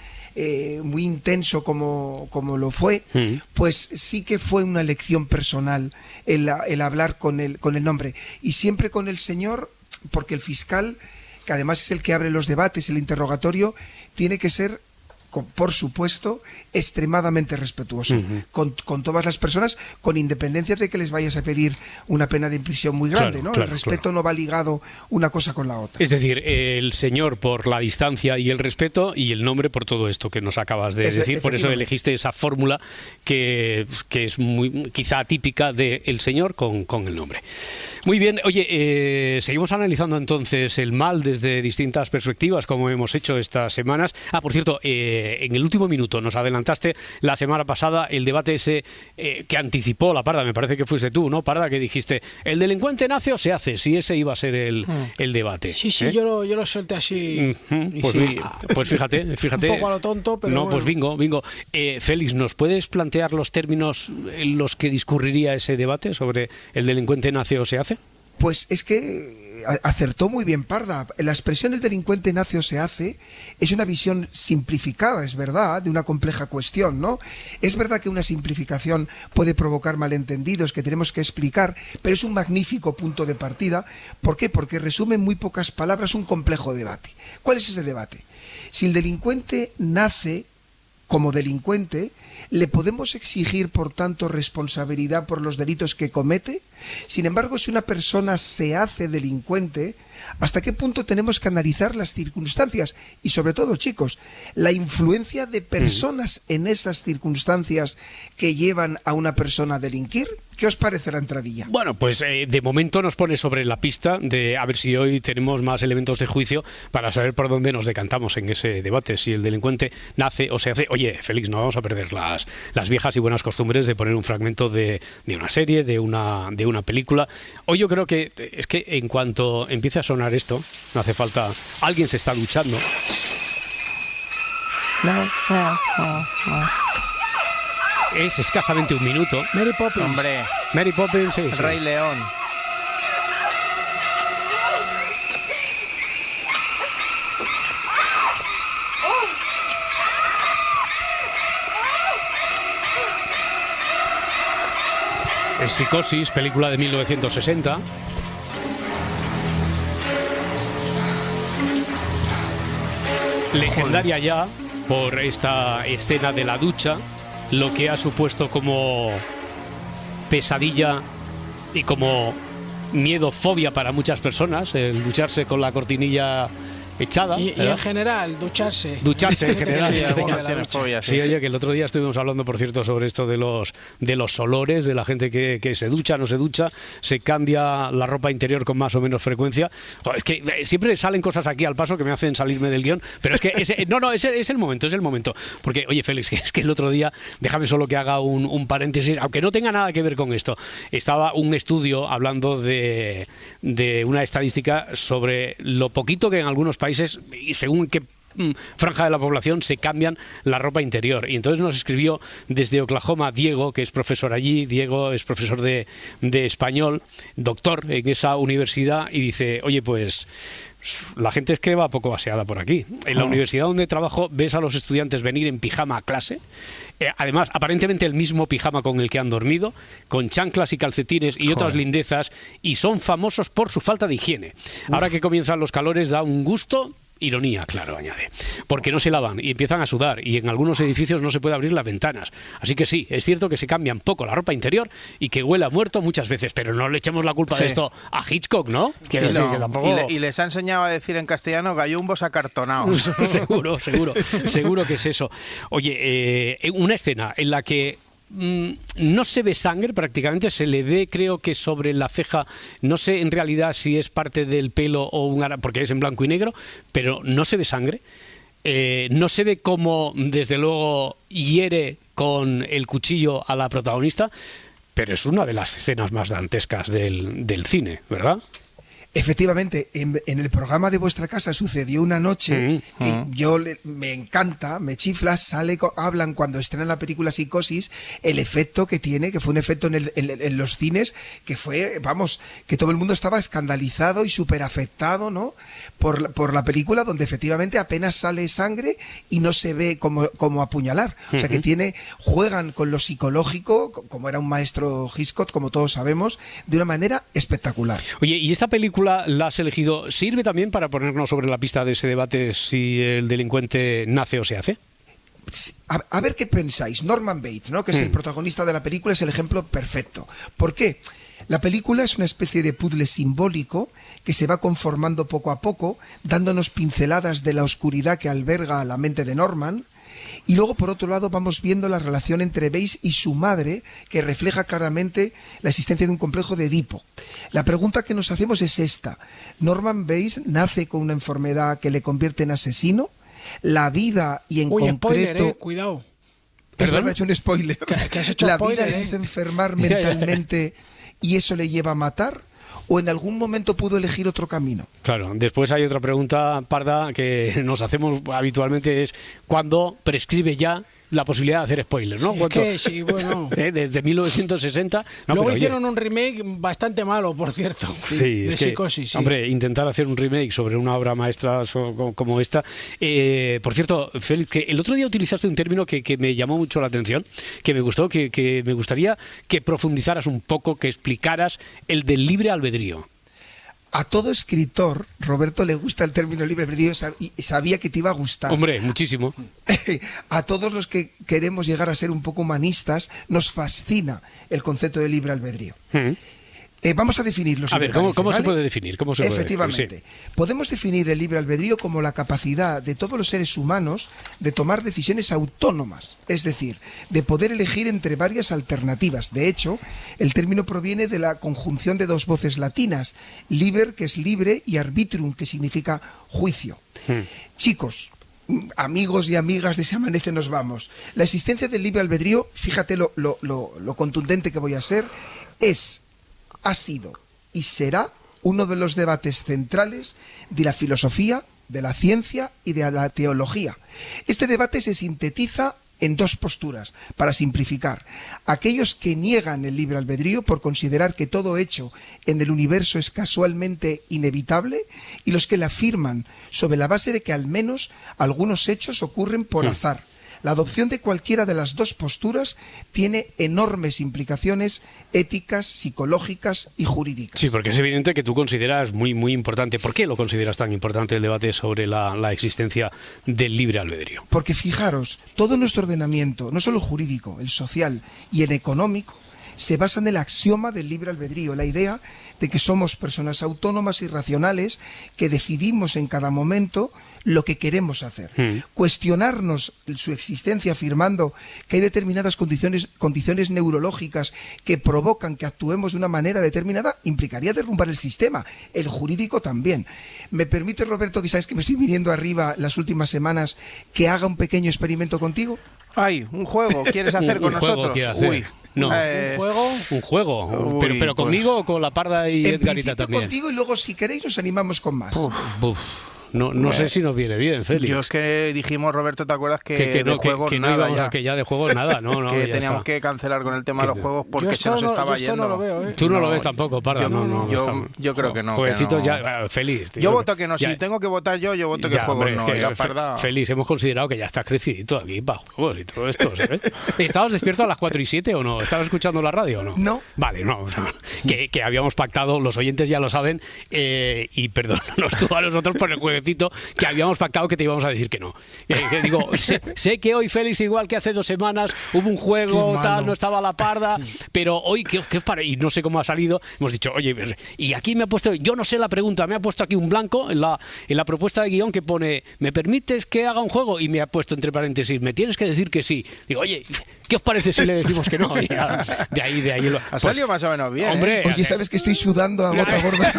muy intenso como lo fue, pues sí que fue una elección personal el hablar con el nombre. Y siempre con el señor, porque el fiscal, que además es el que abre los debates, el interrogatorio, tiene que ser, por supuesto, extremadamente respetuoso con todas las personas, con independencia de que les vayas a pedir una pena de prisión muy grande, ¿no? El respeto no va ligado una cosa con la otra. Es decir, el señor por la distancia y el respeto, y el nombre por todo esto que nos acabas de decir. Por eso elegiste esa fórmula que es muy quizá típica del señor con el nombre. Muy bien, oye, seguimos analizando entonces el mal desde distintas perspectivas, como hemos hecho estas semanas. Por cierto, en el último minuto nos adelantaste la semana pasada el debate ese que anticipó la Parda, me parece que fuiste tú, ¿no, Parda? Que dijiste, ¿el delincuente nace o se hace? Si ese iba a ser el debate. Sí, yo lo solté así. Pues fíjate. Un poco a lo tonto, pero no, bueno. Pues bingo. Félix, ¿nos puedes plantear los términos en los que discurriría ese debate sobre el delincuente nace o se hace? Pues es que acertó muy bien Parda. La expresión el delincuente nace o se hace es una visión simplificada, es verdad, de una compleja cuestión, ¿no? Es verdad que una simplificación puede provocar malentendidos que tenemos que explicar, pero es un magnífico punto de partida. ¿Por qué? Porque resume en muy pocas palabras un complejo debate. ¿Cuál es ese debate? Si el delincuente nace como delincuente, ¿le podemos exigir, por tanto, responsabilidad por los delitos que comete? Sin embargo, si una persona se hace delincuente, ¿hasta qué punto tenemos que analizar las circunstancias? Y sobre todo, chicos, la influencia de personas en esas circunstancias que llevan a una persona a delinquir. ¿Qué os parece la entradilla? Bueno, pues de momento nos pone sobre la pista de a ver si hoy tenemos más elementos de juicio para saber por dónde nos decantamos en ese debate, si el delincuente nace o se hace. Oye, Félix, no vamos a perder las viejas y buenas costumbres de poner un fragmento de una serie, de una película. Hoy yo creo que es que en cuanto empiece a sonar esto, no hace falta... Alguien se está duchando. No. Es escasamente un minuto. Mary Poppins. Hombre. Mary Poppins, sí. Rey León. Es Psicosis, película de 1960. Legendaria ya por esta escena de la ducha, lo que ha supuesto como pesadilla y como miedo, fobia para muchas personas, el ducharse con la cortinilla echada. Y en general, ducharse. Ducharse en general. Sí, oye, que el otro día estuvimos hablando, por cierto, sobre esto de los olores, de la gente que se ducha, no se ducha, se cambia la ropa interior con más o menos frecuencia. Joder, es que siempre salen cosas aquí al paso que me hacen salirme del guión, pero es que es el momento. Porque, oye, Félix, es que el otro día, déjame solo que haga un paréntesis, aunque no tenga nada que ver con esto. Estaba un estudio hablando de una estadística sobre lo poquito que en algunos países, y según qué franja de la población, se cambian la ropa interior. Y entonces nos escribió desde Oklahoma Diego, que es profesor allí. Diego es profesor de español, doctor en esa universidad, y dice, oye, pues la gente es que va poco aseada por aquí. En la universidad donde trabajo ves a los estudiantes venir en pijama a clase, además aparentemente el mismo pijama con el que han dormido, con chanclas y calcetines y otras lindezas, y son famosos por su falta de higiene. Ahora que comienzan los calores da un gusto. Ironía, claro, añade, porque no se lavan y empiezan a sudar, y en algunos edificios no se puede abrir las ventanas. Así que sí, es cierto que se cambian poco la ropa interior y que huele a muerto muchas veces, pero no le echemos la culpa de esto a Hitchcock, ¿no? Quiero decir que tampoco... y les ha enseñado a decir en castellano gallumbos acartonados. seguro que es eso. Oye, una escena en la que no se ve sangre prácticamente, se le ve, creo que sobre la ceja, no sé en realidad si es parte del pelo o porque es en blanco y negro, pero no se ve sangre. No se ve cómo, desde luego, hiere con el cuchillo a la protagonista, pero es una de las escenas más dantescas del cine, ¿verdad? Efectivamente, en el programa de vuestra casa sucedió una noche, me encanta, me chifla, hablan cuando estrenan la película Psicosis, el efecto que tiene, que fue un efecto en los cines, que fue, vamos, que todo el mundo estaba escandalizado y súper afectado, ¿no? Por la película, donde efectivamente apenas sale sangre y no se ve como apuñalar. O sea, que juegan con lo psicológico, como era un maestro Hitchcock, como todos sabemos, de una manera espectacular. Oye, ¿y esta película la has elegido? ¿Sirve también para ponernos sobre la pista de ese debate si el delincuente nace o se hace? A ver qué pensáis. Norman Bates, ¿no? Que es el protagonista de la película, es el ejemplo perfecto. ¿Por qué? La película es una especie de puzzle simbólico que se va conformando poco a poco, dándonos pinceladas de la oscuridad que alberga la mente de Norman. Y luego, por otro lado, vamos viendo la relación entre Bates y su madre, que refleja claramente la existencia de un complejo de Edipo. La pregunta que nos hacemos es esta. ¿Norman Bates nace con una enfermedad que le convierte en asesino? ¿La vida y en concreto... spoiler, cuidado. Perdón, he hecho un spoiler. ¿Que has hecho ¿La spoiler, vida le hace enfermar mentalmente y eso le lleva a matar? ¿O en algún momento pudo elegir otro camino? Claro, después hay otra pregunta parda que nos hacemos habitualmente, es ¿cuándo prescribe ya la posibilidad de hacer spoilers, ¿no? Sí, bueno. Desde 1960. Luego hicieron un remake bastante malo, por cierto. Sí, de Psicosis. Sí. Hombre, intentar hacer un remake sobre una obra maestra como esta. Por cierto, Félix, que el otro día utilizaste un término que me llamó mucho la atención, que me gustó, que me gustaría que profundizaras un poco, que explicaras el del libre albedrío. A todo escritor, Roberto, le gusta el término libre albedrío y sabía que te iba a gustar. Hombre, muchísimo. A todos los que queremos llegar a ser un poco humanistas, nos fascina el concepto de libre albedrío. Vamos a definirlo. A ver, ¿cómo se puede definir? Efectivamente. Podemos definir el libre albedrío como la capacidad de todos los seres humanos de tomar decisiones autónomas, es decir, de poder elegir entre varias alternativas. De hecho, el término proviene de la conjunción de dos voces latinas, liber, que es libre, y arbitrum, que significa juicio. Chicos, amigos y amigas de Se Amanece Nos Vamos, la existencia del libre albedrío, fíjate lo contundente que voy a ser, ha sido y será uno de los debates centrales de la filosofía, de la ciencia y de la teología. Este debate se sintetiza en dos posturas, para simplificar. Aquellos que niegan el libre albedrío por considerar que todo hecho en el universo es casualmente inevitable, y los que la afirman sobre la base de que al menos algunos hechos ocurren por azar. La adopción de cualquiera de las dos posturas tiene enormes implicaciones éticas, psicológicas y jurídicas. Sí, porque es evidente que tú consideras muy, muy importante. ¿Por qué lo consideras tan importante el debate sobre la existencia del libre albedrío? Porque fijaros, todo nuestro ordenamiento, no solo jurídico, el social y el económico, se basa en el axioma del libre albedrío, la idea de que somos personas autónomas y racionales que decidimos en cada momento lo que queremos hacer. Cuestionarnos su existencia afirmando que hay determinadas condiciones neurológicas que provocan que actuemos de una manera determinada implicaría derrumbar el sistema, el jurídico también. ¿Me permite, Roberto, que sabes que me estoy viniendo arriba las últimas semanas, que haga un pequeño experimento contigo? Ay, un juego, ¿quieres hacer con nosotros? Uy. No. ¿Un juego? Uy, pero conmigo o con la Parda y Edgarita también. Contigo, y luego si queréis nos animamos con más. No sé si nos viene bien, Félix. Yo es que dijimos, Roberto, ¿te acuerdas que de juegos no nada, íbamos a que ya de juegos nada? No, que teníamos que cancelar con el tema de los juegos porque se nos estaba yendo. No lo veo, Tú no lo ves tampoco, Parda. Yo creo que no. Jovencitos ya, feliz. Yo voto que no. Si tengo que votar yo voto que juegos no. Y la Parda... Feliz, hemos considerado que ya estás crecidito aquí para juegos y todo esto, ¿sabes? ¿Estabas despierto a las 4 y 7 o no? ¿Estabas escuchando la radio o no? No. Vale, no. Que habíamos pactado, los oyentes ya lo saben, y perdónanos tú a nosotros por el jueguecito que habíamos pactado que te íbamos a decir que no. Que digo, sé que hoy, Félix, igual que hace 2 semanas, hubo un juego, tal, no estaba la Parda, pero hoy, y no sé cómo ha salido, hemos dicho, oye, y aquí me ha puesto, yo no sé la pregunta, me ha puesto aquí un blanco en la propuesta de guión que pone, ¿me permites que haga un juego? Y me ha puesto entre paréntesis, me tienes que decir que sí. Digo, oye, ¿qué os parece si le decimos que no? Y ya, de ahí ha salido más o menos bien. Hombre, oye, sabes que estoy sudando a gota gorda.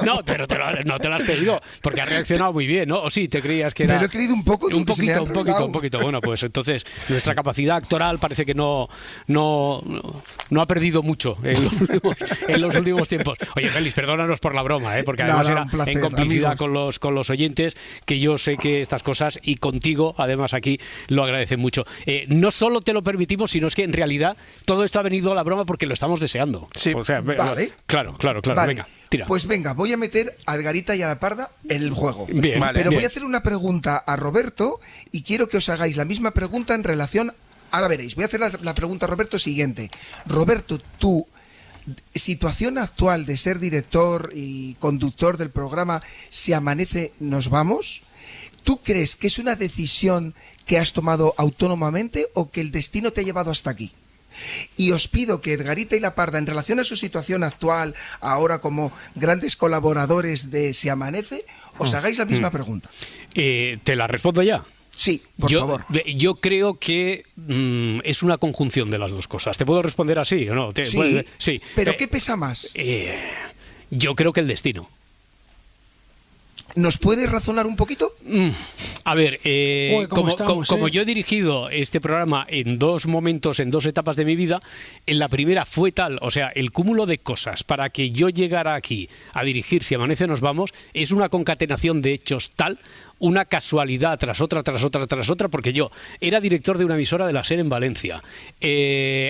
No, pero no te lo has pedido, porque ha reaccionado muy bien, ¿no? O sí, te creías que era... Me lo he creído un poco. Un poquito. Bueno, pues entonces nuestra capacidad actoral parece que no ha perdido mucho en los últimos tiempos. Oye, Félix, perdónanos por la broma, porque además era placer, en complicidad con los oyentes, que yo sé que estas cosas, y contigo, además aquí, lo agradecen mucho. No solo te lo permitimos, sino es que en realidad todo esto ha venido a la broma porque lo estamos deseando. Sí, o sea, vale. Claro, vale. Venga. Tira. Pues venga, voy a meter a Edgarita y a la Parda en el juego. Bien, pero voy a hacer una pregunta a Roberto y quiero que os hagáis la misma pregunta en relación... Ahora veréis, voy a hacer la pregunta a Roberto siguiente. Roberto, tu situación actual de ser director y conductor del programa Si Amanece Nos Vamos, ¿tú crees que es una decisión que has tomado autónomamente o que el destino te ha llevado hasta aquí? Y os pido que Edgarita y la Parda, en relación a su situación actual, ahora como grandes colaboradores de Si Amanece, os hagáis la misma pregunta. ¿Te la respondo ya? Sí, por favor. Yo creo que es una conjunción de las dos cosas. ¿Te puedo responder así o no? Sí. ¿Pero qué pesa más? Yo creo que el destino. ¿Nos puedes razonar un poquito? A ver, como yo he dirigido este programa en 2 momentos, en 2 etapas de mi vida, en la primera fue tal, o sea, el cúmulo de cosas para que yo llegara aquí a dirigir Si Amanece Nos Vamos es una concatenación de hechos tal, una casualidad tras otra, porque yo era director de una emisora de la SER en Valencia.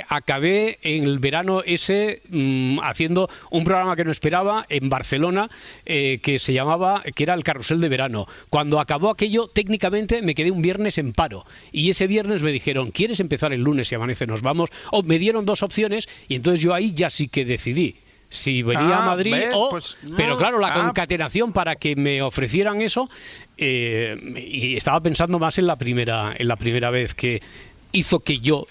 Acabé en el verano ese haciendo un programa que no esperaba en Barcelona, que era el Carrusel de Verano. Cuando acabó aquello, técnicamente me quedé un viernes en paro. Y ese viernes me dijeron, ¿quieres empezar el lunes Si Amanece Nos Vamos? O me dieron 2 opciones y entonces yo ahí ya sí que decidí si venía a Madrid pero claro, la concatenación para que me ofrecieran eso, y estaba pensando más en la primera vez que hizo que yo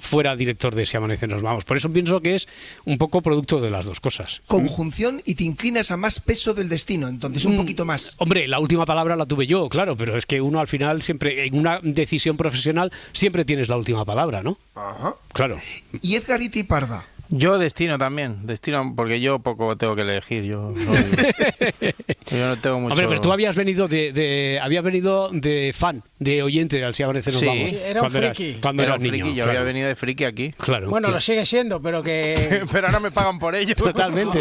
fuera director de Si Amanece Nos Vamos. Por eso pienso que es un poco producto de las dos cosas. Conjunción, y te inclinas a más peso del destino, entonces un poquito más. Hombre, la última palabra la tuve yo, claro, pero es que uno al final siempre, en una decisión profesional, siempre tienes la última palabra, ¿no? Ajá. Claro. ¿Y Edgarita y Parda? Yo destino también, porque yo poco tengo que elegir, yo no tengo mucho... Hombre, pero tú habías venido de fan, de oyente al Si Amanece Nos Vamos. Sí, era un friki. Cuando eras niño. Yo había venido de friki aquí. Claro. Bueno, lo sigue siendo, pero que... pero ahora me pagan por ello. Totalmente.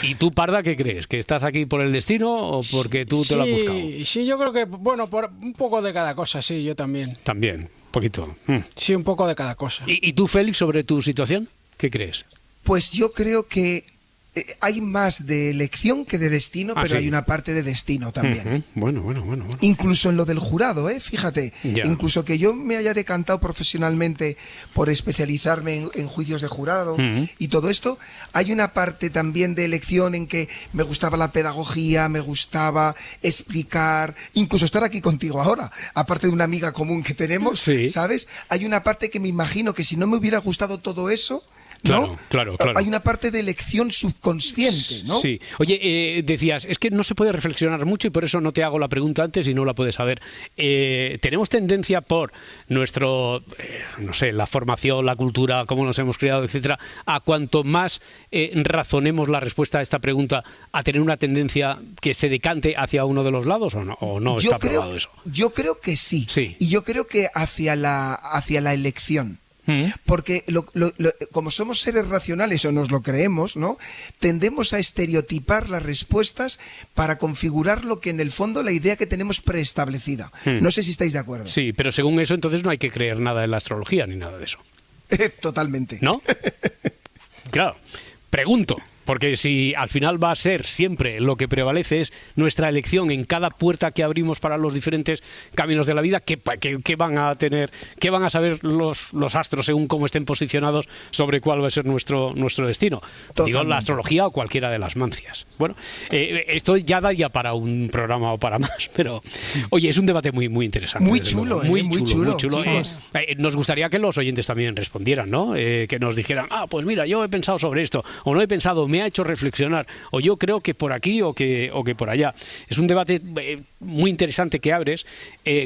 ¿Y tú, Parda, qué crees? ¿Que estás aquí por el destino o porque tú te lo has buscado? Sí, yo creo que, bueno, por un poco de cada cosa, sí, yo también. También. Poquito. Sí, un poco de cada cosa. ¿Y tú, Félix, sobre tu situación? ¿Qué crees? Pues yo creo que hay más de elección que de destino, pero hay una parte de destino también. Bueno. Incluso en lo del jurado, fíjate, incluso que yo me haya decantado profesionalmente por especializarme en juicios de jurado y todo esto, hay una parte también de elección en que me gustaba la pedagogía, me gustaba explicar, incluso estar aquí contigo ahora, aparte de una amiga común que tenemos, ¿sabes? Hay una parte que me imagino que si no me hubiera gustado todo eso, ¿no? Claro. Hay una parte de elección subconsciente, ¿no? Sí. Oye, decías, es que no se puede reflexionar mucho y por eso no te hago la pregunta antes y no la puedes saber. Tenemos tendencia por nuestro, no sé, la formación, la cultura, cómo nos hemos criado, etcétera, a cuanto más razonemos la respuesta a esta pregunta, a tener una tendencia que se decante hacia uno de los lados o no está probado eso. Yo creo que sí. Y yo creo que hacia la elección. Porque como somos seres racionales o nos lo creemos, ¿no? Tendemos a estereotipar las respuestas para configurar lo que en el fondo la idea que tenemos preestablecida. No sé si estáis de acuerdo. Sí, pero según eso entonces no hay que creer nada en la astrología ni nada de eso. Totalmente. ¿No? Claro. Pregunto. Porque si al final va a ser siempre lo que prevalece es nuestra elección en cada puerta que abrimos para los diferentes caminos de la vida, ¿qué van a tener, qué van a saber los astros según cómo estén posicionados sobre cuál va a ser nuestro destino? Totalmente. Digo, la astrología o cualquiera de las mancias. Bueno, esto ya daría para un programa o para más, pero oye, es un debate muy interesante. Muy chulo, muy chulo. Nos gustaría que los oyentes también respondieran, ¿no? Que nos dijeran, pues mira, yo he pensado sobre esto, o no he pensado, me ha hecho reflexionar, o yo creo que por aquí o que por allá. Es un debate muy interesante que abres.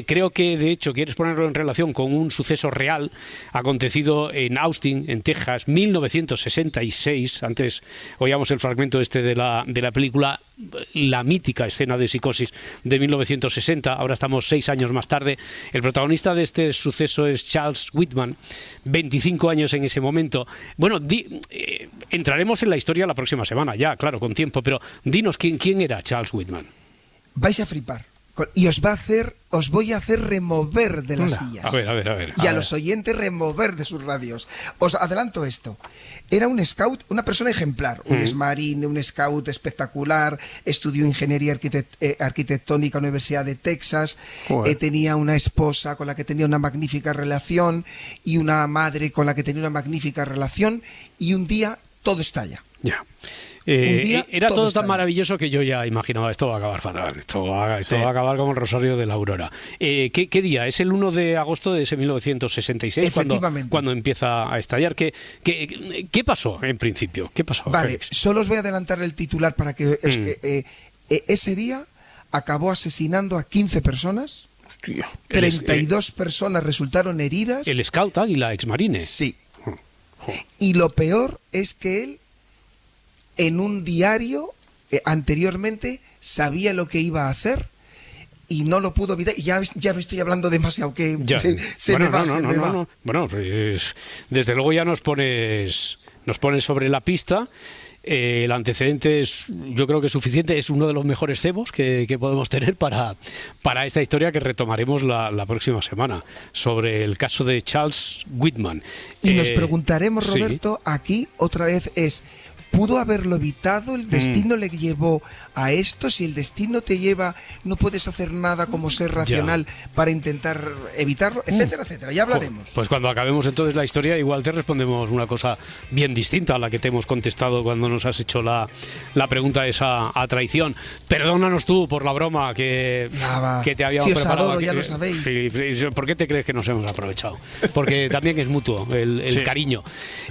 Creo que, de hecho, quieres ponerlo en relación con un suceso real acontecido en Austin, en Texas, 1966. Antes oíamos el fragmento de la película, la mítica escena de Psicosis de 1960. Ahora estamos 6 años más tarde. El protagonista de este suceso es Charles Whitman, 25 años en ese momento. Bueno, entraremos en la historia la próxima semana, ya, claro, con tiempo, pero dinos quién era Charles Whitman. Vais a flipar. Y os voy a hacer remover de las sillas. A ver. Y a los oyentes remover de sus radios. Os adelanto esto. Era un scout, una persona ejemplar, un exmarine, un scout espectacular, estudió ingeniería arquitectónica en la Universidad de Texas, tenía una esposa con la que tenía una magnífica relación y una madre con la que tenía una magnífica relación, y un día todo estalla. Ya. Era todo tan maravilloso que yo ya imaginaba, esto va a acabar fatal, esto va a acabar como el Rosario de la Aurora. ¿Qué día? ¿Es el 1 de agosto de ese 1966 cuando empieza a estallar? ¿Qué pasó en principio? ¿Qué pasó? Vale, solo os voy a adelantar el titular para que ese día acabó asesinando a 15 personas. Hostia. 32 personas resultaron heridas. El Scout Águila, exmarine. Sí. Y lo peor es que él, en un diario, anteriormente sabía lo que iba a hacer y no lo pudo evitar. Y ya me estoy hablando demasiado, que se me va. Bueno, desde luego ya nos pones sobre la pista. El antecedente es, yo creo que es suficiente, es uno de los mejores cebos que podemos tener para esta historia que retomaremos la próxima semana, sobre el caso de Charles Whitman. Y nos preguntaremos, Roberto, aquí otra vez ¿pudo haberlo evitado? ¿El destino le llevó a esto? Si el destino te lleva, no puedes hacer nada como ser racional para intentar evitarlo, etcétera, etcétera. Ya hablaremos. Pues cuando acabemos entonces la historia, igual te respondemos una cosa bien distinta a la que te hemos contestado cuando nos has hecho la pregunta esa a traición. Perdónanos tú por la broma que te habíamos preparado. Adoro, ya lo sabéis. Sí, ¿por qué te crees que nos hemos aprovechado? Porque también es mutuo el cariño.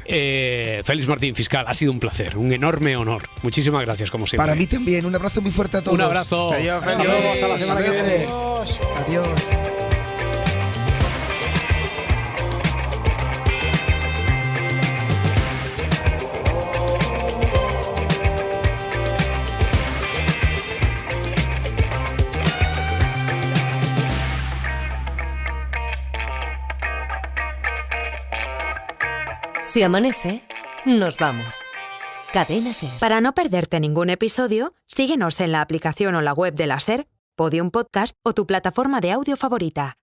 Félix Martín, fiscal, ha sido un placer. Un enorme honor. Muchísimas gracias, como siempre. Para mí también. Un abrazo muy fuerte a todos. Un abrazo. Adiós. Hasta la semana que viene. Adiós. Si amanece, nos vamos. Cadena SER. Para no perderte ningún episodio, síguenos en la aplicación o la web de la SER, Podium Podcast o tu plataforma de audio favorita.